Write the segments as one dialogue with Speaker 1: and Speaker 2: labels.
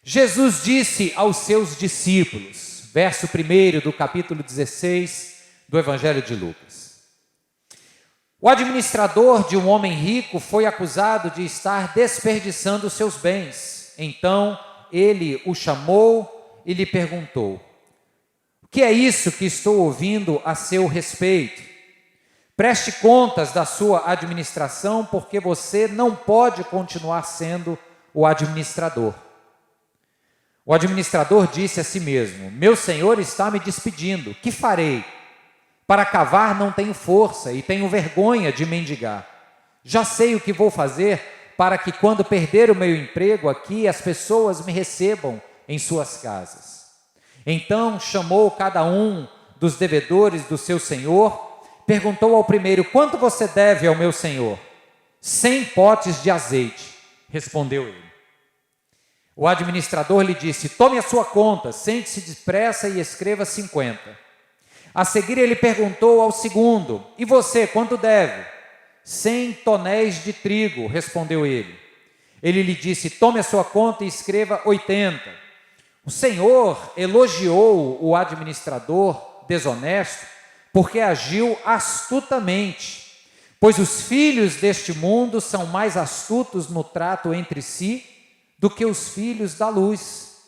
Speaker 1: Jesus disse aos seus discípulos, verso 1 do capítulo 16 do Evangelho de Lucas: o administrador de um homem rico foi acusado de estar desperdiçando seus bens. Então ele o chamou e lhe perguntou: o que é isso que estou ouvindo a seu respeito? Preste contas da sua administração, porque você não pode continuar sendo o administrador. O administrador disse a si mesmo: meu senhor está me despedindo, que farei? Para cavar não tenho força e tenho vergonha de mendigar. Já sei o que vou fazer para que, quando perder o meu emprego aqui, as pessoas me recebam em suas casas. Então chamou cada um dos devedores do seu senhor, perguntou ao primeiro: quanto você deve ao meu senhor? 100 potes de azeite, respondeu ele. O administrador lhe disse: tome a sua conta, sente-se depressa e escreva 50. A seguir ele perguntou ao segundo: e você, quanto deve? 100 tonéis de trigo, respondeu ele. Ele lhe disse: tome a sua conta e escreva 80. O Senhor elogiou o administrador desonesto, porque agiu astutamente, pois os filhos deste mundo são mais astutos no trato entre si do que os filhos da luz.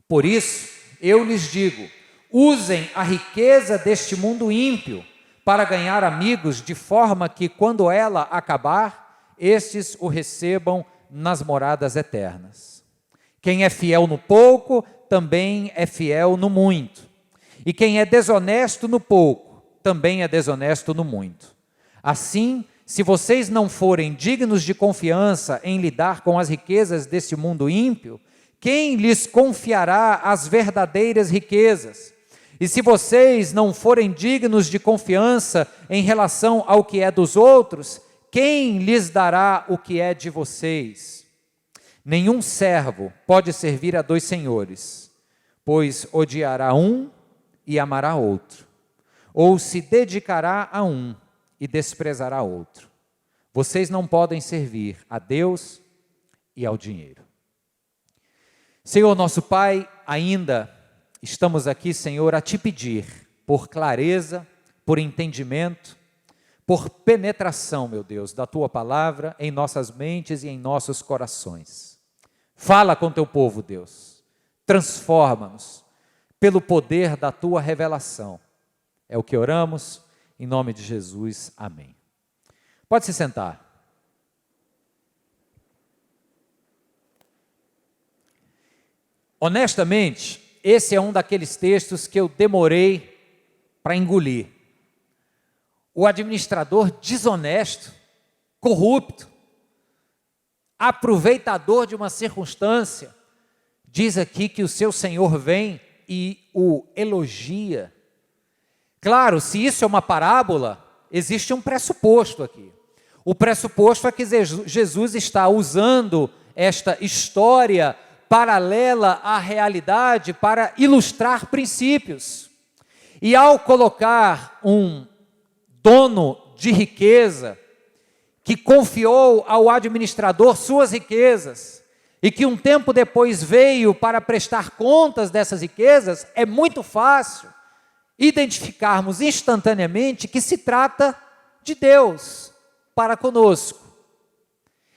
Speaker 1: Por isso, eu lhes digo: usem a riqueza deste mundo ímpio para ganhar amigos, de forma que, quando ela acabar, estes o recebam nas moradas eternas. Quem é fiel no pouco, também é fiel no muito. E quem é desonesto no pouco, também é desonesto no muito. Assim, se vocês não forem dignos de confiança em lidar com as riquezas desse mundo ímpio, quem lhes confiará as verdadeiras riquezas? E se vocês não forem dignos de confiança em relação ao que é dos outros, quem lhes dará o que é de vocês? Nenhum servo pode servir a 2 senhores, pois odiará um e amará outro, ou se dedicará a um e desprezará outro. Vocês não podem servir a Deus e ao dinheiro. Senhor nosso Pai, ainda estamos aqui, Senhor, a te pedir por clareza, por entendimento, por penetração, meu Deus, da tua palavra em nossas mentes e em nossos corações. Fala com teu povo, Deus, transforma-nos pelo poder da tua revelação. É o que oramos, em nome de Jesus, amém. Pode se sentar. Honestamente, esse é um daqueles textos que eu demorei para engolir. O administrador desonesto, corrupto, aproveitador de uma circunstância, diz aqui que o seu senhor vem e o elogia. Claro, se isso é uma parábola, existe um pressuposto aqui. O pressuposto é que Jesus está usando esta história paralela à realidade para ilustrar princípios. E ao colocar um dono de riqueza, que confiou ao administrador suas riquezas, e que um tempo depois veio para prestar contas dessas riquezas, é muito fácil identificarmos instantaneamente que se trata de Deus para conosco.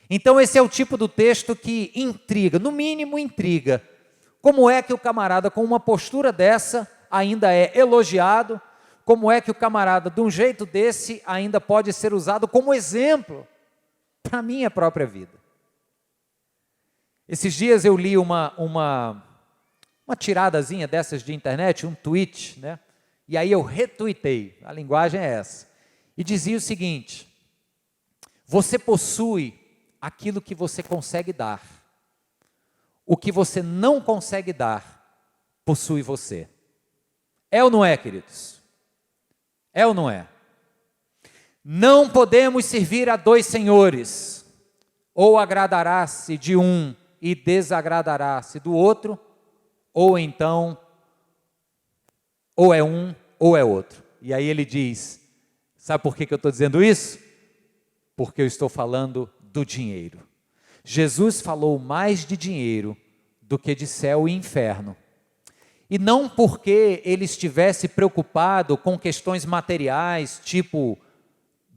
Speaker 1: Então esse é o tipo do texto que intriga, no mínimo intriga. Como é que o camarada com uma postura dessa ainda é elogiado? Como é que o camarada de um jeito desse ainda pode ser usado como exemplo para a minha própria vida? Esses dias eu li uma tiradazinha dessas de internet, um tweet, né? E aí eu retuitei, a linguagem é essa. E dizia o seguinte: você possui aquilo que você consegue dar. O que você não consegue dar, possui você. É ou não é, queridos? É ou não é? Não podemos servir a 2 senhores. Ou agradará-se de um e desagradará-se do outro, ou então, ou é um ou é outro. E aí ele diz, sabe por que eu estou dizendo isso? Porque eu estou falando do dinheiro. Jesus falou mais de dinheiro do que de céu e inferno. E não porque ele estivesse preocupado com questões materiais, tipo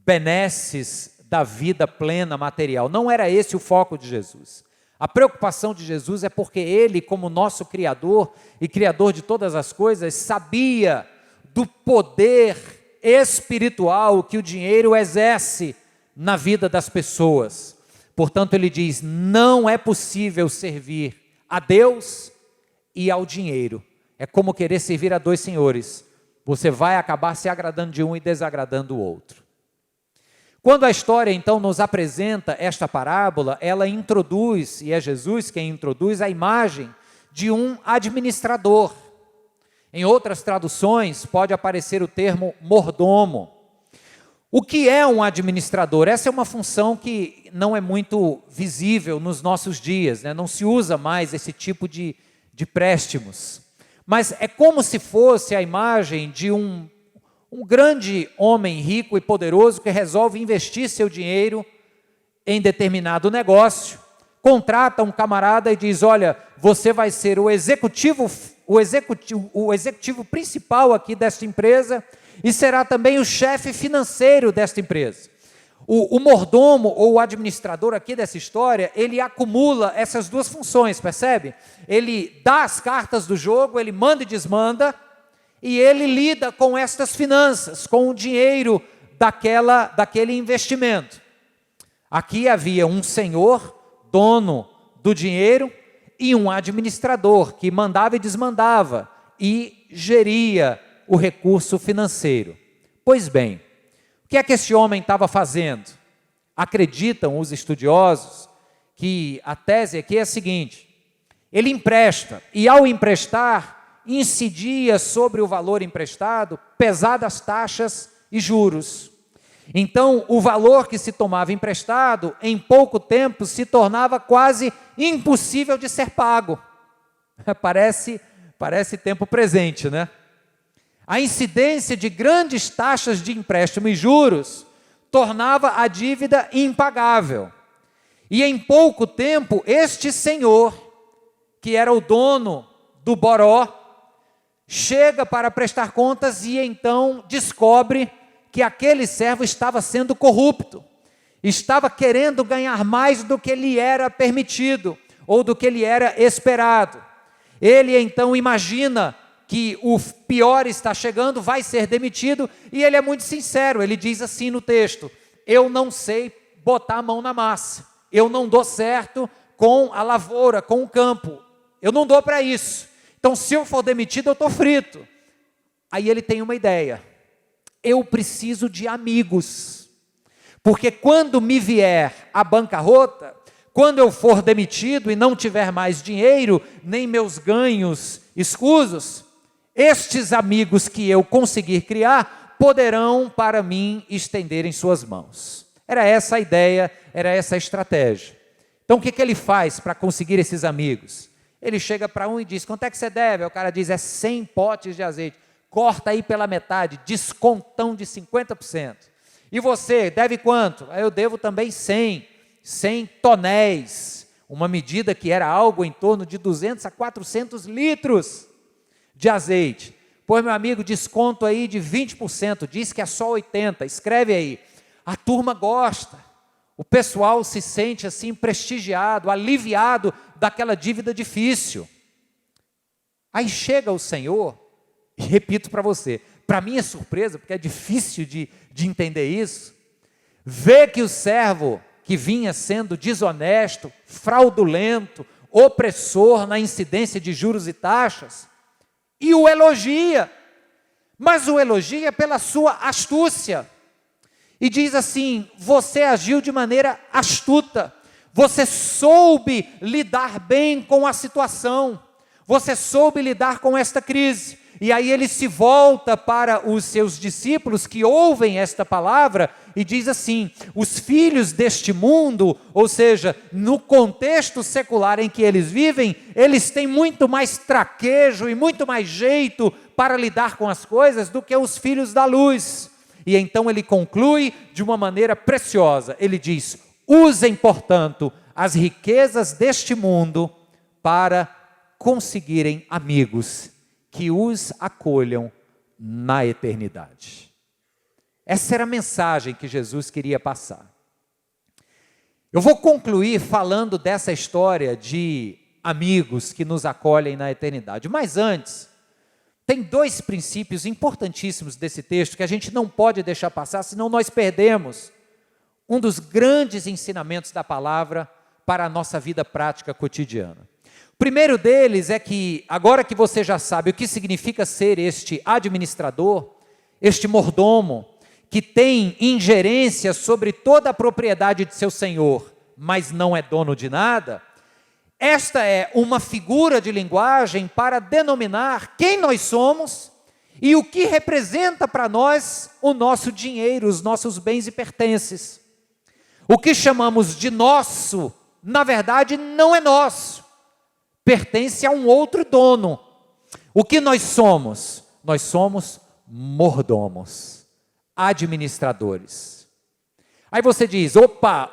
Speaker 1: benesses da vida plena material. Não era esse o foco de Jesus. A preocupação de Jesus é porque ele, como nosso Criador e Criador de todas as coisas, sabia do poder espiritual que o dinheiro exerce na vida das pessoas. Portanto, ele diz, não é possível servir a Deus e ao dinheiro. É como querer servir a dois senhores. Você vai acabar se agradando de um e desagradando o outro. Quando a história, então, nos apresenta esta parábola, ela introduz, e é Jesus quem introduz, a imagem de um administrador. Em outras traduções, pode aparecer o termo mordomo. O que é um administrador? Essa é uma função que não é muito visível nos nossos dias, né? Não se usa mais esse tipo de préstimos. Mas é como se fosse a imagem de um grande homem rico e poderoso que resolve investir seu dinheiro em determinado negócio, contrata um camarada e diz, olha, você vai ser o executivo principal aqui desta empresa e será também o chefe financeiro desta empresa. O mordomo ou o administrador aqui dessa história, ele acumula essas duas funções, percebe? Ele dá as cartas do jogo, ele manda e desmanda, e ele lida com estas finanças, com o dinheiro daquele investimento. Aqui havia um senhor, dono do dinheiro, e um administrador que mandava e desmandava e geria o recurso financeiro. Pois bem, o que é que esse homem estava fazendo? Acreditam os estudiosos que a tese aqui é a seguinte: ele empresta, e ao emprestar, incidia sobre o valor emprestado pesadas taxas e juros. Então, o valor que se tomava emprestado, em pouco tempo, se tornava quase impossível de ser pago. Parece tempo presente, né? A incidência de grandes taxas de empréstimo e juros tornava a dívida impagável. E em pouco tempo, este senhor, que era o dono do boró, chega para prestar contas e então descobre que aquele servo estava sendo corrupto, estava querendo ganhar mais do que lhe era permitido, ou do que lhe era esperado. Ele então imagina que o pior está chegando, vai ser demitido, e ele é muito sincero, ele diz assim no texto, eu não sei botar a mão na massa, eu não dou certo com a lavoura, com o campo, eu não dou para isso. Então, se eu for demitido, eu estou frito. Aí ele tem uma ideia. Eu preciso de amigos. Porque quando me vier a bancarrota, quando eu for demitido e não tiver mais dinheiro, nem meus ganhos escusos, estes amigos que eu conseguir criar, poderão para mim estender em suas mãos. Era essa a ideia, era essa a estratégia. Então, o que ele faz para conseguir esses amigos? Ele chega para um e diz, quanto é que você deve? Aí o cara diz, é 100 potes de azeite. Corta aí pela metade, descontão de 50%. E você, deve quanto? Aí eu devo também 100 tonéis. Uma medida que era algo em torno de 200 a 400 litros de azeite. Pois, meu amigo, desconto aí de 20%, diz que é só 80%. Escreve aí. A turma gosta. O pessoal se sente assim prestigiado, aliviado daquela dívida difícil. Aí chega o Senhor, e repito para você, para mim é surpresa, porque é difícil de entender isso, vê que o servo que vinha sendo desonesto, fraudulento, opressor na incidência de juros e taxas, e o elogia, mas o elogia pela sua astúcia. E diz assim, você agiu de maneira astuta, você soube lidar bem com a situação, você soube lidar com esta crise. E aí ele se volta para os seus discípulos que ouvem esta palavra e diz assim, os filhos deste mundo, ou seja, no contexto secular em que eles vivem, eles têm muito mais traquejo e muito mais jeito para lidar com as coisas do que os filhos da luz. E então ele conclui de uma maneira preciosa, ele diz, usem, portanto, as riquezas deste mundo para conseguirem amigos que os acolham na eternidade. Essa era a mensagem que Jesus queria passar. Eu vou concluir falando dessa história de amigos que nos acolhem na eternidade. Mas antes, tem dois princípios importantíssimos desse texto que a gente não pode deixar passar, senão nós perdemos um dos grandes ensinamentos da palavra para a nossa vida prática cotidiana. O primeiro deles é que, agora que você já sabe o que significa ser este administrador, este mordomo, que tem ingerência sobre toda a propriedade de seu senhor, mas não é dono de nada, esta é uma figura de linguagem para denominar quem nós somos e o que representa para nós o nosso dinheiro, os nossos bens e pertences. O que chamamos de nosso, na verdade, não é nosso, pertence a um outro dono. O que nós somos? Nós somos mordomos, administradores. Aí você diz, opa,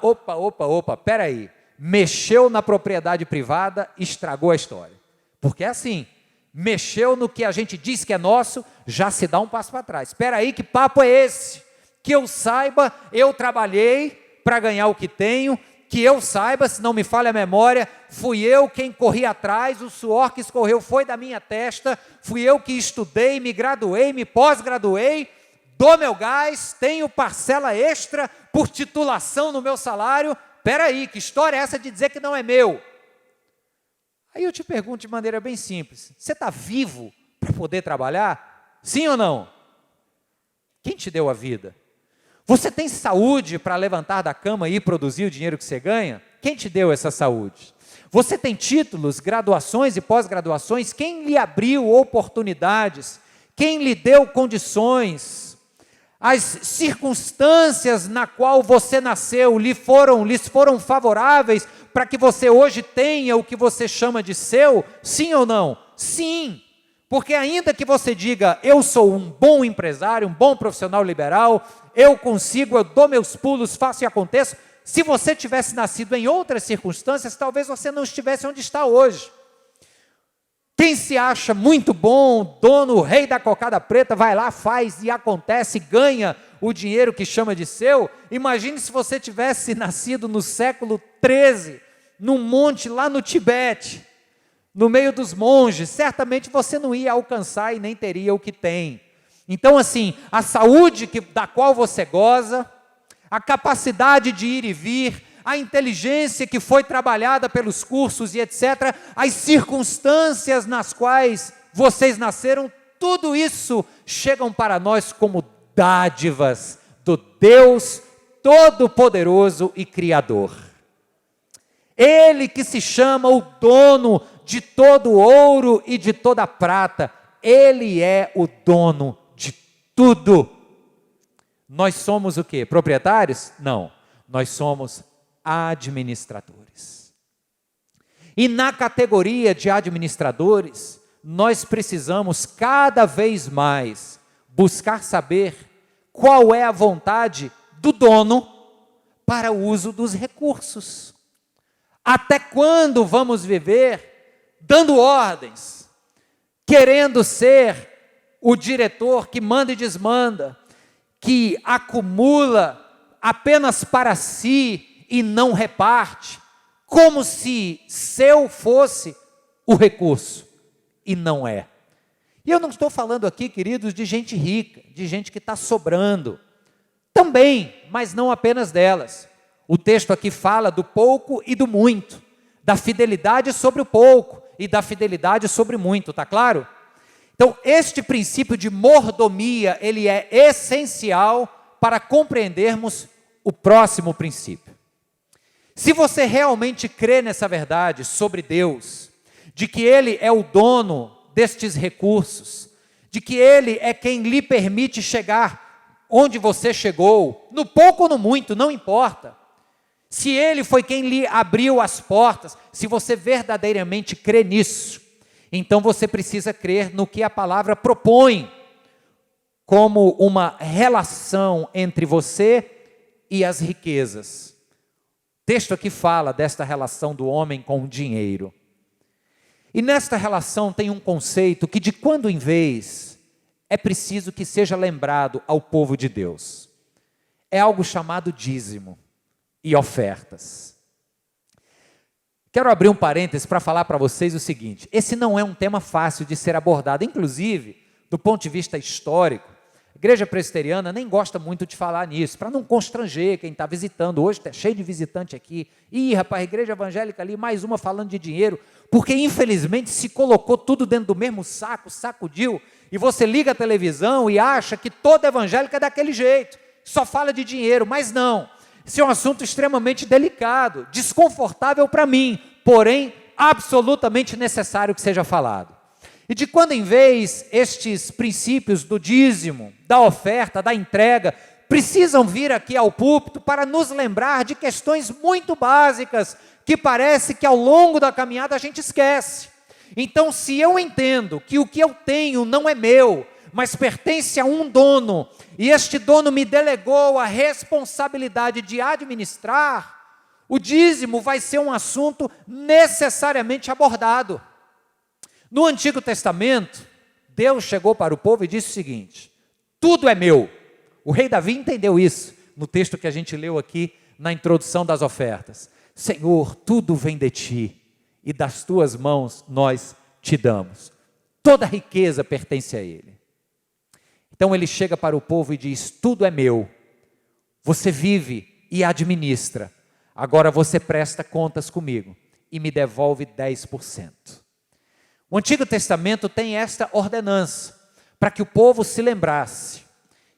Speaker 1: peraí, mexeu na propriedade privada, estragou a história. Porque é assim, mexeu no que a gente diz que é nosso, já se dá um passo para trás. Espera aí, que papo é esse? Que eu saiba, eu trabalhei para ganhar o que tenho, que eu saiba, se não me falha a memória, fui eu quem corri atrás, o suor que escorreu foi da minha testa, fui eu que estudei, me graduei, me pós-graduei, dou meu gás, tenho parcela extra por titulação no meu salário. Espera aí, que história é essa de dizer que não é meu? Aí eu te pergunto de maneira bem simples, você está vivo para poder trabalhar? Sim ou não? Quem te deu a vida? Você tem saúde para levantar da cama e produzir o dinheiro que você ganha? Quem te deu essa saúde? Você tem títulos, graduações e pós-graduações? Quem lhe abriu oportunidades? Quem lhe deu condições? As circunstâncias na qual você nasceu lhes foram favoráveis para que você hoje tenha o que você chama de seu? Sim ou não? Sim, porque ainda que você diga, eu sou um bom empresário, um bom profissional liberal, eu consigo, eu dou meus pulos, faço e aconteço, se você tivesse nascido em outras circunstâncias, talvez você não estivesse onde está hoje. Quem se acha muito bom, dono, rei da cocada preta, vai lá, faz e acontece, ganha o dinheiro que chama de seu. Imagine se você tivesse nascido no século XIII, num monte lá no Tibete, no meio dos monges, certamente você não ia alcançar e nem teria o que tem. Então assim, a saúde da qual você goza, a capacidade de ir e vir, a inteligência que foi trabalhada pelos cursos e etc., as circunstâncias nas quais vocês nasceram, tudo isso chegam para nós como dádivas do Deus Todo-Poderoso e Criador. Ele que se chama o dono de todo ouro e de toda prata, Ele é o dono de tudo. Nós somos o quê? Proprietários? Não, nós somos administradores. E na categoria de administradores, nós precisamos cada vez mais buscar saber qual é a vontade do dono para o uso dos recursos. Até quando vamos viver dando ordens, querendo ser o diretor que manda e desmanda, que acumula apenas para si e não reparte, como se seu fosse o recurso, e não é. E eu não estou falando aqui, queridos, de gente rica, de gente que está sobrando, também, mas não apenas delas. O texto aqui fala do pouco e do muito, da fidelidade sobre o pouco e da fidelidade sobre o muito, está claro? Então, este princípio de mordomia, ele é essencial para compreendermos o próximo princípio. Se você realmente crê nessa verdade sobre Deus, de que Ele é o dono destes recursos, de que Ele é quem lhe permite chegar onde você chegou, no pouco ou no muito, não importa. Se Ele foi quem lhe abriu as portas, se você verdadeiramente crê nisso, então você precisa crer no que a palavra propõe como uma relação entre você e as riquezas. O texto aqui fala desta relação do homem com o dinheiro. E nesta relação tem um conceito que de quando em vez é preciso que seja lembrado ao povo de Deus. É algo chamado dízimo e ofertas. Quero abrir um parênteses para falar para vocês o seguinte: esse não é um tema fácil de ser abordado, inclusive do ponto de vista histórico. A igreja presbiteriana nem gosta muito de falar nisso, para não constranger quem está visitando. Hoje está cheio de visitante aqui. Ih, rapaz, a igreja evangélica ali, mais uma falando de dinheiro, porque infelizmente se colocou tudo dentro do mesmo saco, sacudiu, e você liga a televisão e acha que toda evangélica é daquele jeito, só fala de dinheiro, mas não. Esse é um assunto extremamente delicado, desconfortável para mim, porém absolutamente necessário que seja falado. E de quando em vez estes princípios do dízimo, da oferta, da entrega, precisam vir aqui ao púlpito para nos lembrar de questões muito básicas que parece que ao longo da caminhada a gente esquece. Então, se eu entendo que o que eu tenho não é meu, mas pertence a um dono, e este dono me delegou a responsabilidade de administrar, o dízimo vai ser um assunto necessariamente abordado. No Antigo Testamento, Deus chegou para o povo e disse o seguinte: tudo é meu. O rei Davi entendeu isso no texto que a gente leu aqui na introdução das ofertas. Senhor, tudo vem de ti, e das tuas mãos nós te damos. Toda a riqueza pertence a ele. Então ele chega para o povo e diz: tudo é meu, você vive e administra, agora você presta contas comigo e me devolve 10%. O Antigo Testamento tem esta ordenança, para que o povo se lembrasse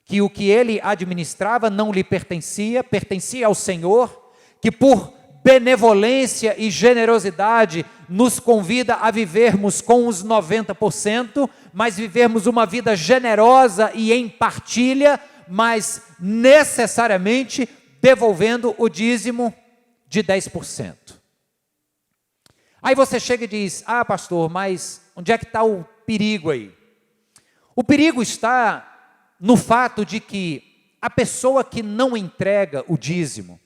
Speaker 1: que o que ele administrava não lhe pertencia, pertencia ao Senhor, que por benevolência e generosidade nos convida a vivermos com os 90%, mas vivermos uma vida generosa e em partilha, mas necessariamente devolvendo o dízimo de 10%. Aí você chega e diz: ah, pastor, mas onde é que está o perigo aí? O perigo está no fato de que a pessoa que não entrega o dízimo,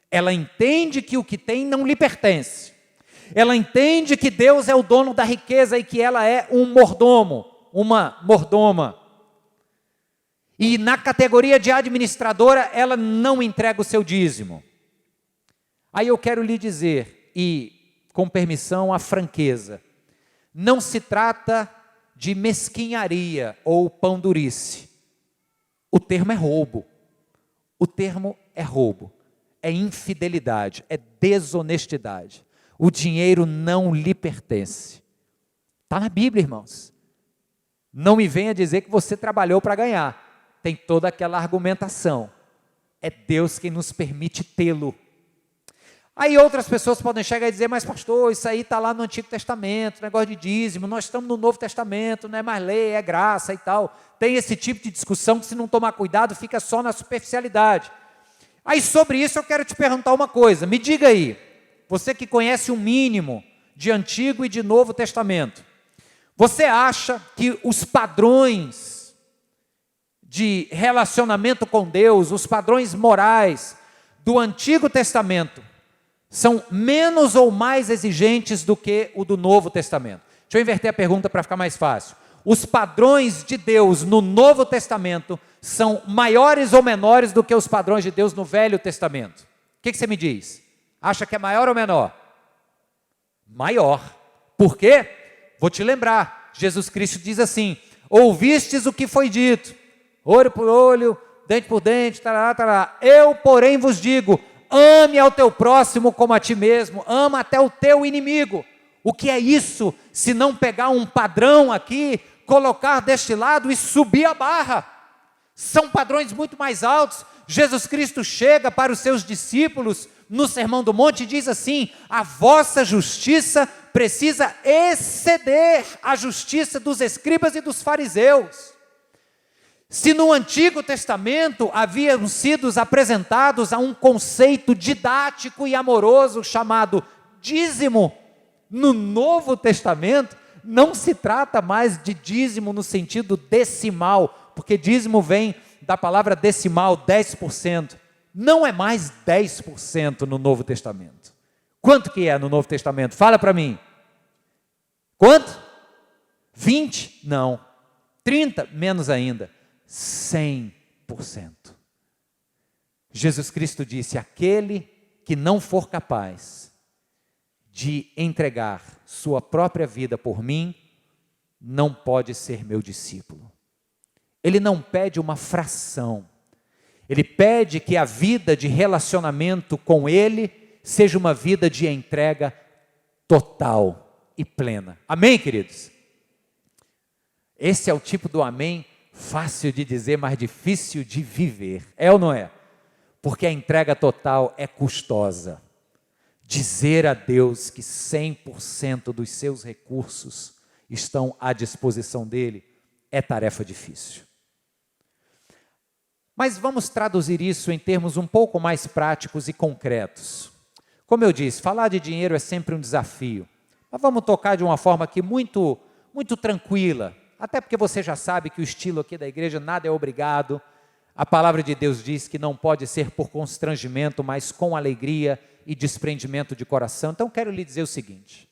Speaker 1: ela entende que o que tem não lhe pertence. Ela entende que Deus é o dono da riqueza e que ela é um mordomo, uma mordoma. E na categoria de administradora, ela não entrega o seu dízimo. Aí eu quero lhe dizer, e com permissão, a franqueza, não se trata de mesquinharia ou pão-durice. O termo é roubo. O termo é roubo. É infidelidade, é desonestidade. O dinheiro não lhe pertence. Está na Bíblia, irmãos. Não me venha dizer que você trabalhou para ganhar. Tem toda aquela argumentação. É Deus quem nos permite tê-lo. Aí outras pessoas podem chegar e dizer: mas pastor, isso aí está lá no Antigo Testamento, negócio de dízimo, nós estamos no Novo Testamento, não é mais lei, é graça e tal. Tem esse tipo de discussão que, se não tomar cuidado, fica só na superficialidade. Aí sobre isso eu quero te perguntar uma coisa, me diga aí, você que conhece o mínimo de Antigo e de Novo Testamento, você acha que os padrões de relacionamento com Deus, os padrões morais do Antigo Testamento, são menos ou mais exigentes do que o do Novo Testamento? Deixa eu inverter a pergunta para ficar mais fácil. Os padrões de Deus no Novo Testamento são maiores ou menores do que os padrões de Deus no Velho Testamento? O que você me diz? Acha que é maior ou menor? Maior. Por quê? Vou te lembrar, Jesus Cristo diz assim: ouvistes o que foi dito, olho por olho, dente por dente, tarará, tarará. Eu, porém, vos digo: ame ao teu próximo como a ti mesmo, ama até o teu inimigo. O que é isso, se não pegar um padrão aqui, colocar deste lado e subir a barra? São padrões muito mais altos. Jesus Cristo chega para os seus discípulos no Sermão do Monte e diz assim: a vossa justiça precisa exceder a justiça dos escribas e dos fariseus. Se no Antigo Testamento haviam sido apresentados a um conceito didático e amoroso chamado dízimo, no Novo Testamento não se trata mais de dízimo no sentido decimal, porque dízimo vem da palavra decimal, 10%. Não é mais 10% no Novo Testamento. Quanto que é no Novo Testamento? Fala para mim. Quanto? 20? Não. 30? Menos ainda. 100%. Jesus Cristo disse: aquele que não for capaz de entregar sua própria vida por mim, não pode ser meu discípulo. Ele não pede uma fração. Ele pede que a vida de relacionamento com Ele seja uma vida de entrega total e plena. Amém, queridos? Esse é o tipo do amém fácil de dizer, mas difícil de viver. É ou não é? Porque a entrega total é custosa. Dizer a Deus que 100% dos seus recursos estão à disposição dEle é tarefa difícil. Mas vamos traduzir isso em termos um pouco mais práticos e concretos. Como eu disse, falar de dinheiro é sempre um desafio. Mas vamos tocar de uma forma aqui muito tranquila. Até porque você já sabe que o estilo aqui da igreja, nada é obrigado. A palavra de Deus diz que não pode ser por constrangimento, mas com alegria e desprendimento de coração. Então quero lhe dizer o seguinte.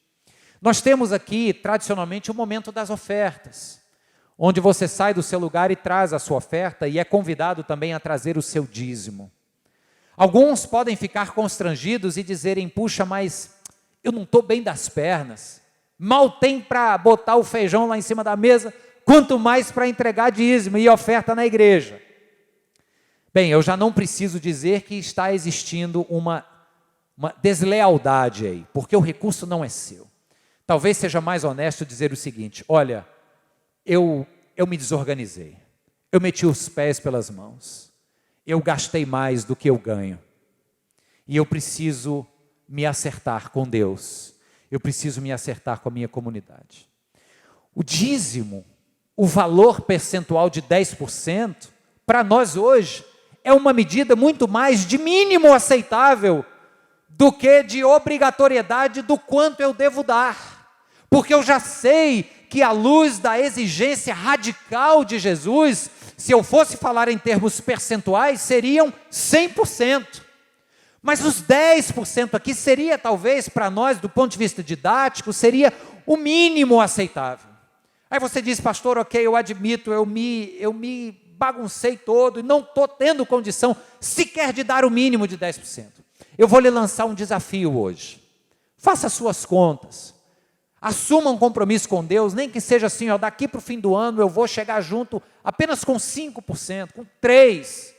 Speaker 1: Nós temos aqui, tradicionalmente, o momento das ofertas, onde você sai do seu lugar e traz a sua oferta e é convidado também a trazer o seu dízimo. Alguns podem ficar constrangidos e dizerem: puxa, mas eu não estou bem das pernas, mal tem para botar o feijão lá em cima da mesa, quanto mais para entregar dízimo e oferta na igreja. Bem, eu já não preciso dizer que está existindo uma deslealdade aí, porque o recurso não é seu. Talvez seja mais honesto dizer o seguinte: olha, eu me desorganizei, eu meti os pés pelas mãos, eu gastei mais do que eu ganho, e eu preciso me acertar com Deus, eu preciso me acertar com a minha comunidade. O dízimo, o valor percentual de 10%, para nós hoje, é uma medida muito mais de mínimo aceitável do que de obrigatoriedade do quanto eu devo dar, porque eu já sei que à luz da exigência radical de Jesus, se eu fosse falar em termos percentuais, seriam 100%. Mas os 10% aqui seria talvez para nós, do ponto de vista didático, seria o mínimo aceitável. Aí você diz: pastor, ok, eu admito, eu me baguncei todo e não estou tendo condição sequer de dar o mínimo de 10%. Eu vou lhe lançar um desafio hoje. Faça suas contas. Assuma um compromisso com Deus, nem que seja assim, ó, daqui para o fim do ano eu vou chegar junto apenas com 5%, com 3%.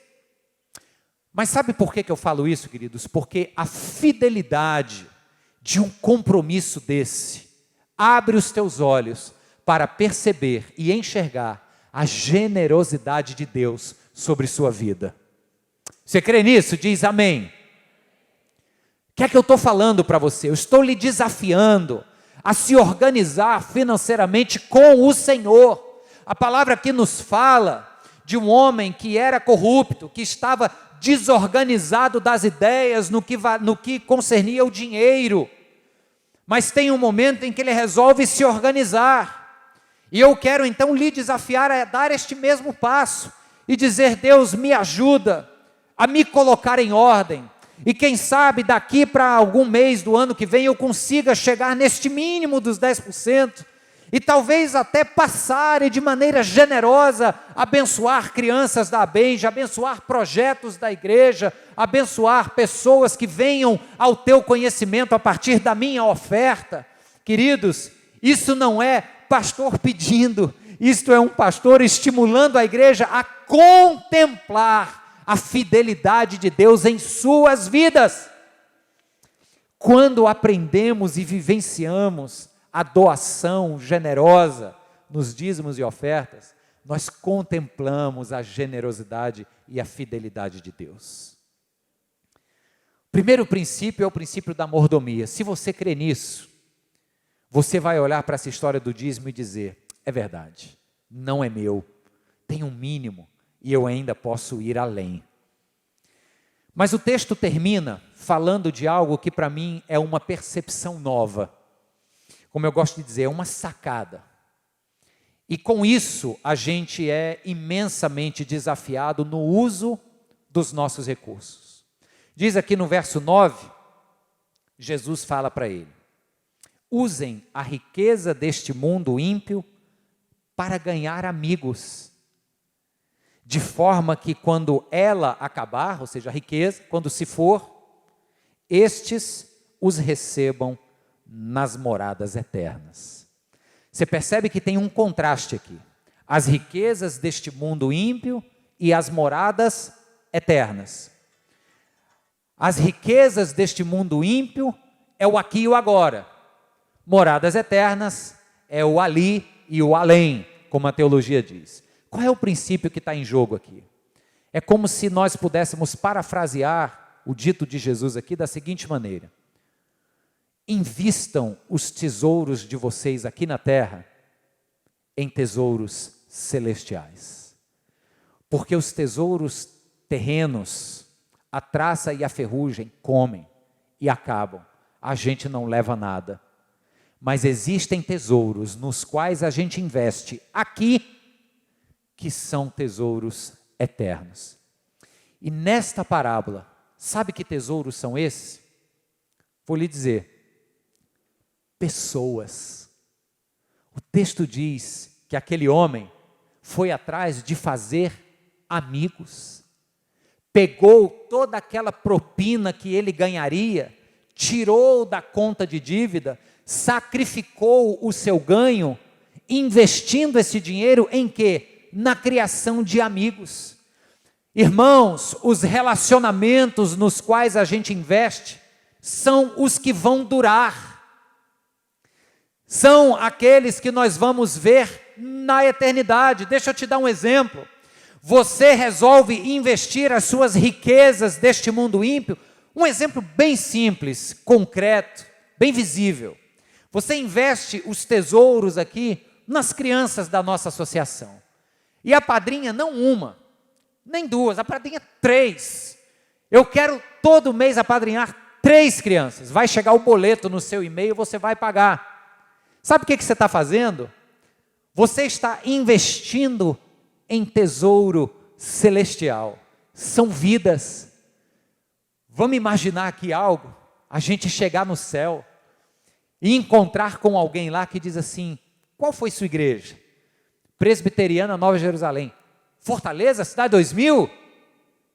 Speaker 1: Mas sabe por que eu falo isso, queridos? Porque a fidelidade de um compromisso desse abre os teus olhos para perceber e enxergar a generosidade de Deus sobre sua vida. Você crê nisso? Diz amém. O que é que eu estou falando para você? Eu estou lhe desafiando a se organizar financeiramente com o Senhor. A palavra aqui nos fala de um homem que era corrupto, que estava desorganizado das ideias no que concernia o dinheiro. Mas tem um momento em que ele resolve se organizar. E eu quero então lhe desafiar a dar este mesmo passo e dizer: Deus, me ajuda a me colocar em ordem. E quem sabe daqui para algum mês do ano que vem eu consiga chegar neste mínimo dos 10%. E talvez até passar e de maneira generosa abençoar crianças da Abenja, abençoar projetos da igreja, abençoar pessoas que venham ao teu conhecimento a partir da minha oferta. Queridos, isso não é pastor pedindo, isto é um pastor estimulando a igreja a contemplar a fidelidade de Deus em suas vidas. Quando aprendemos e vivenciamos a doação generosa nos dízimos e ofertas, nós contemplamos a generosidade e a fidelidade de Deus. O primeiro princípio é o princípio da mordomia. Se você crê nisso, você vai olhar para essa história do dízimo e dizer: é verdade, não é meu, tem um mínimo e eu ainda posso ir além. Mas o texto termina falando de algo que para mim é uma percepção nova. Como eu gosto de dizer, é uma sacada. E com isso, a gente é imensamente desafiado no uso dos nossos recursos. Diz aqui no verso 9, Jesus fala para ele: usem a riqueza deste mundo ímpio para ganhar amigos, de forma que quando ela acabar, ou seja, a riqueza, quando se for, estes os recebam nas moradas eternas. Você percebe que tem um contraste aqui. As riquezas deste mundo ímpio e as moradas eternas. As riquezas deste mundo ímpio é o aqui e o agora. Moradas eternas é o ali e o além, como a teologia diz. Qual é o princípio que está em jogo aqui? É como se nós pudéssemos parafrasear o dito de Jesus aqui da seguinte maneira: invistam os tesouros de vocês aqui na terra em tesouros celestiais. Porque os tesouros terrenos, a traça e a ferrugem comem e acabam. A gente não leva nada. Mas existem tesouros nos quais a gente investe aqui, que são tesouros eternos. E nesta parábola, sabe que tesouros são esses? Vou lhe dizer: pessoas. O texto diz que aquele homem foi atrás de fazer amigos, pegou toda aquela propina que ele ganharia, tirou da conta de dívida, sacrificou o seu ganho, investindo esse dinheiro em quê? Na criação de amigos. Irmãos, os relacionamentos nos quais a gente investe são os que vão durar. São aqueles que nós vamos ver na eternidade. Deixa eu te dar um exemplo. Você resolve investir as suas riquezas deste mundo ímpio. Um exemplo bem simples, concreto, bem visível. Você investe os tesouros aqui nas crianças da nossa associação. E a padrinha não uma, nem duas, a padrinha 3. Eu quero todo mês apadrinhar 3 crianças. Vai chegar o boleto no seu e-mail, você vai pagar. Sabe o que você está fazendo? Você está investindo em tesouro celestial. São vidas. Vamos imaginar aqui algo, a gente chegar no céu e encontrar com alguém lá que diz assim: qual foi sua igreja? Presbiteriana Nova Jerusalém. Fortaleza, Cidade 2000?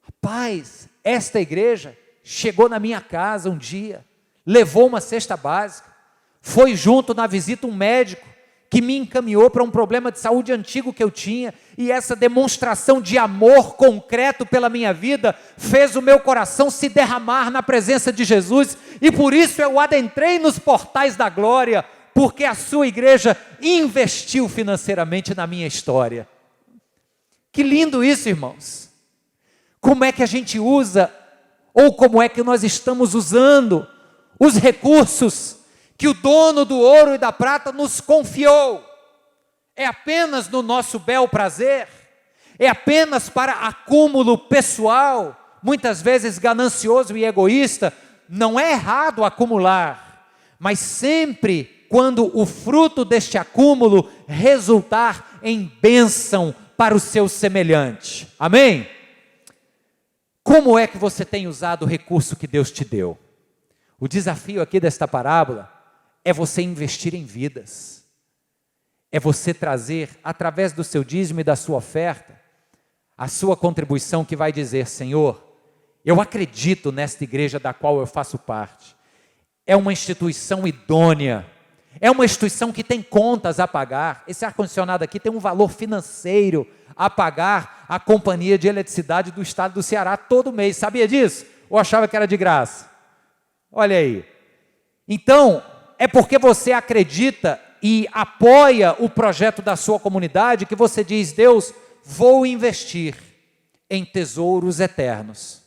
Speaker 1: Rapaz, esta igreja chegou na minha casa um dia, levou uma cesta básica, foi junto na visita um médico que me encaminhou para um problema de saúde antigo que eu tinha, e essa demonstração de amor concreto pela minha vida fez o meu coração se derramar na presença de Jesus, e por isso eu adentrei nos portais da glória, porque a sua igreja investiu financeiramente na minha história. Que lindo isso, irmãos. Como é que a gente usa, ou como é que nós estamos usando os recursos que o dono do ouro e da prata nos confiou? É apenas no nosso bel prazer? É apenas para acúmulo pessoal, muitas vezes ganancioso e egoísta? Não é errado acumular, mas sempre quando o fruto deste acúmulo resultar em bênção para o seu semelhante. Amém? Como é que você tem usado o recurso que Deus te deu? O desafio aqui desta parábola é você investir em vidas. É você trazer, através do seu dízimo e da sua oferta, a sua contribuição que vai dizer: Senhor, eu acredito nesta igreja da qual eu faço parte. É uma instituição idônea. É uma instituição que tem contas a pagar. Esse ar-condicionado aqui tem um valor financeiro a pagar a companhia de eletricidade do estado do Ceará todo mês. Sabia disso? Ou achava que era de graça? Olha aí. Então, é porque você acredita e apoia o projeto da sua comunidade que você diz: Deus, vou investir em tesouros eternos.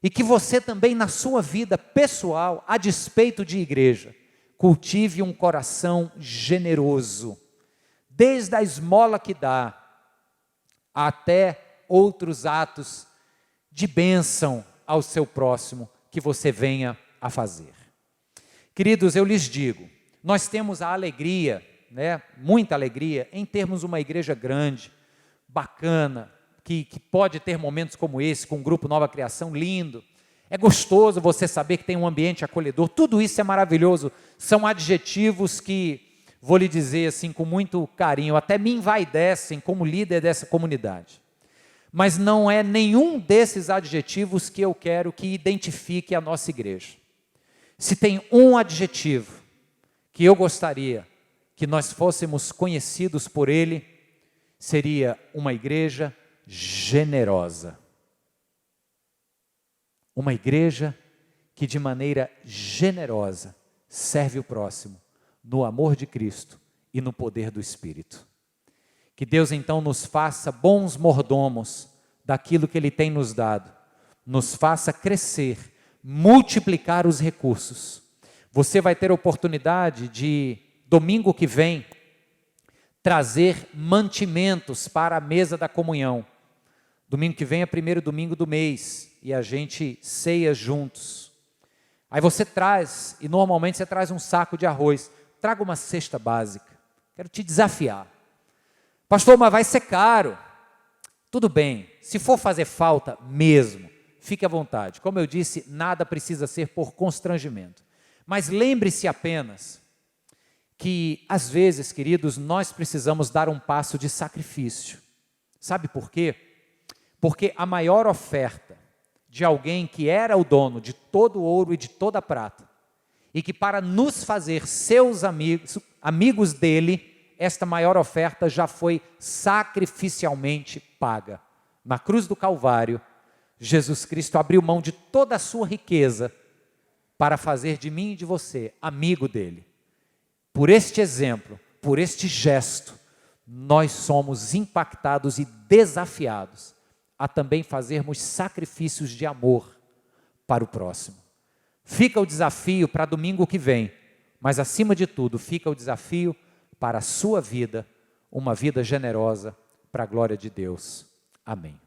Speaker 1: E que você também na sua vida pessoal, a despeito de igreja, cultive um coração generoso, desde a esmola que dá, até outros atos de bênção ao seu próximo que você venha a fazer. Queridos, eu lhes digo, nós temos a alegria, muita alegria, em termos uma igreja grande, bacana, que pode ter momentos como esse, com um grupo Nova Criação lindo. É gostoso você saber que tem um ambiente acolhedor, tudo isso é maravilhoso. são adjetivos que, vou lhe dizer assim com muito carinho, até me envaidecem como líder dessa comunidade. Mas não é nenhum desses adjetivos que eu quero que identifique a nossa igreja. Se tem um adjetivo que eu gostaria que nós fôssemos conhecidos por ele, seria uma igreja generosa. Uma igreja que de maneira generosa serve o próximo, no amor de Cristo e no poder do Espírito. Que Deus então nos faça bons mordomos daquilo que Ele tem nos dado, nos faça crescer, multiplicar os recursos. Você vai ter a oportunidade de, domingo que vem, trazer mantimentos para a mesa da comunhão. Domingo que vem é primeiro domingo do mês e a gente ceia juntos. Aí você traz, e normalmente você traz um saco de arroz. Traga uma cesta básica. Quero te desafiar. Pastor, mas vai ser caro. Tudo bem, se for fazer falta mesmo, fique à vontade. Como eu disse, nada precisa ser por constrangimento. Mas lembre-se apenas que, às vezes, queridos, nós precisamos dar um passo de sacrifício. Sabe por quê? Porque a maior oferta de alguém que era o dono de todo o ouro e de toda a prata, e que para nos fazer seus amigos dele, esta maior oferta já foi sacrificialmente paga. Na cruz do Calvário, Jesus Cristo abriu mão de toda a sua riqueza para fazer de mim e de você amigo dele. Por este exemplo, por este gesto, nós somos impactados e desafiados a também fazermos sacrifícios de amor para o próximo. Fica o desafio para domingo que vem, mas acima de tudo, fica o desafio para a sua vida, uma vida generosa para a glória de Deus. Amém.